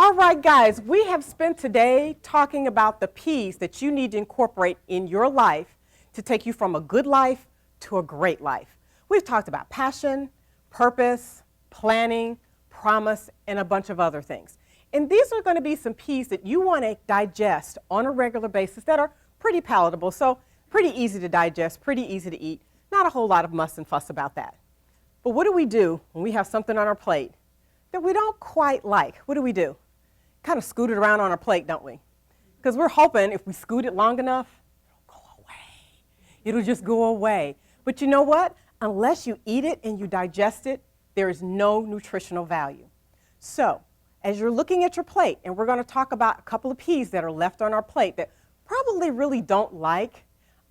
All right, guys, we have spent today talking about the P's that you need to incorporate in your life to take you from a good life to a great life. We've talked about passion, purpose, planning, promise, and a bunch of other things. And these are going to be some P's that you want to digest on a regular basis that are pretty palatable, so pretty easy to digest, pretty easy to eat. Not a whole lot of muss and fuss about that. But what do we do when we have something on our plate that we don't quite like? What do? Kind of scoot it around on our plate, don't we? Because we're hoping if we scoot it long enough, it'll go away. It'll just go away. But you know what? Unless you eat it and you digest it, there is no nutritional value. So, as you're looking at your plate, and we're going to talk about a couple of P's that are left on our plate that probably really don't like,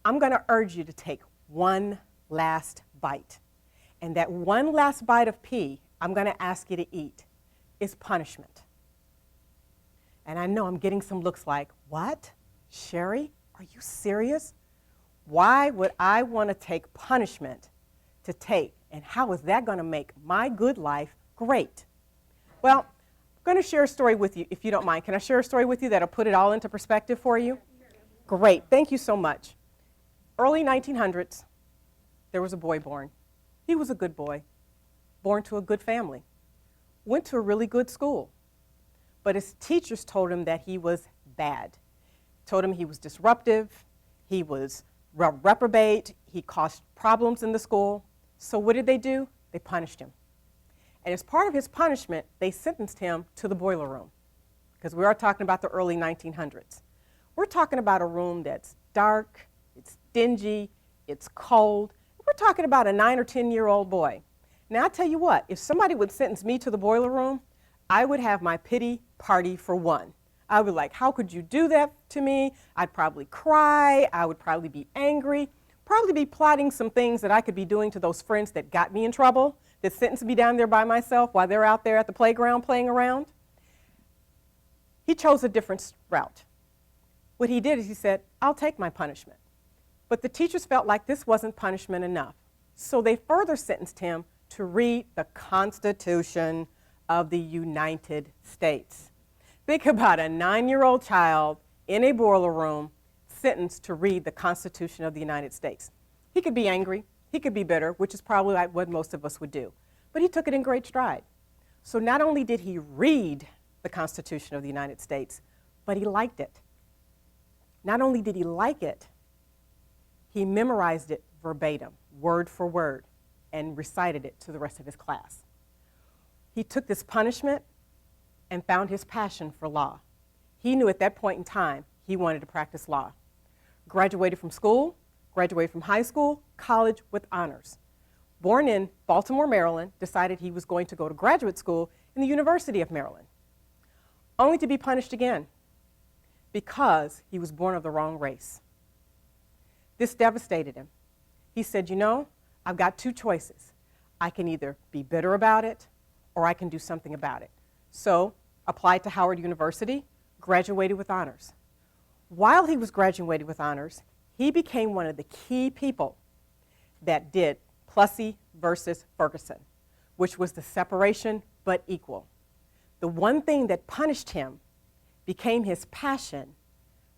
I'm going to urge you to take one last bite. And that one last bite of P I'm going to ask you to eat is punishment. And I know I'm getting some looks like, what? Sherry, are you serious? Why would I want to take punishment to take? And how is that going to make my good life great? Well, I'm going to share a story with you, if you don't mind. Can I share a story with you that'll put it all into perspective for you? Great. Thank you so much. Early 1900s, there was a boy born. He was a good boy, born to a good family, went to a really good school. But his teachers told him that he was bad, told him he was disruptive, he was reprobate, he caused problems in the school. So what did they do? They punished him. And as part of his punishment, they sentenced him to the boiler room, because we are talking about the early 1900s. We're talking about a room that's dark, it's dingy, it's cold. We're talking about a 9 or 10-year-old boy. Now, I'll tell you what, if somebody would sentence me to the boiler room, I would have my pity party for one. I would be like, how could you do that to me? I'd probably cry. I would probably be angry, probably be plotting some things that I could be doing to those friends that got me in trouble, that sentenced me down there by myself while they're out there at the playground playing around. He chose a different route. What he did is he said, I'll take my punishment. But the teachers felt like this wasn't punishment enough. So they further sentenced him to read the Constitution of the United States. Think about a 9-year-old child in a boiler room sentenced to read the Constitution of the United States. He could be angry, he could be bitter, which is probably like what most of us would do. But he took it in great stride. So not only did he read the Constitution of the United States, but he liked it. Not only did he like it, he memorized it verbatim, word for word, and recited it to the rest of his class. He took this punishment and found his passion for law. He knew at that point in time he wanted to practice law. Graduated from school, graduated from high school, college with honors. Born in Baltimore, Maryland, decided he was going to go to graduate school in the University of Maryland, only to be punished again because he was born of the wrong race. This devastated him. He said, you know, I've got two choices. I can either be bitter about it or I can do something about it. So, applied to Howard University, graduated with honors. While he was graduating with honors, he became one of the key people that did Plessy versus Ferguson, which was the separation but equal. The one thing that punished him became his passion,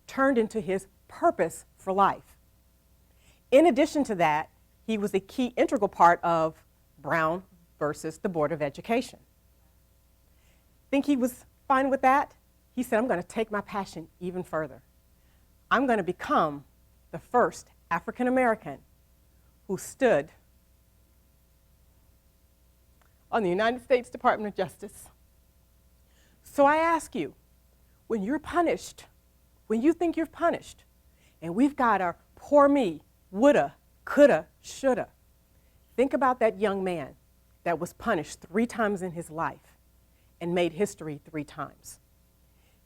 turned into his purpose for life. In addition to that, he was a key integral part of Brown versus the Board of Education. Think he was fine with that? He said, I'm going to take my passion even further. I'm going to become the first African American who stood on the United States Department of Justice. So I ask you, when you're punished, when you think you're punished, and we've got our poor me, woulda, coulda, shoulda, think about that young man that was punished 3 times in his life and made history 3 times.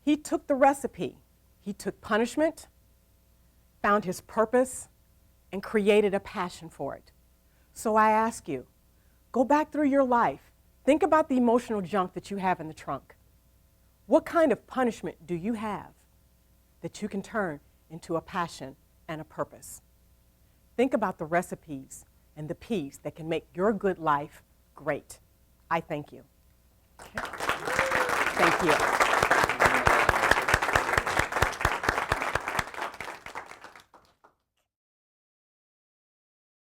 He took the recipe. He took punishment, found his purpose, and created a passion for it. So I ask you, go back through your life. Think about the emotional junk that you have in the trunk. What kind of punishment do you have that you can turn into a passion and a purpose? Think about the recipes and the P's that can make your good life great. I thank you. Okay. Thank you.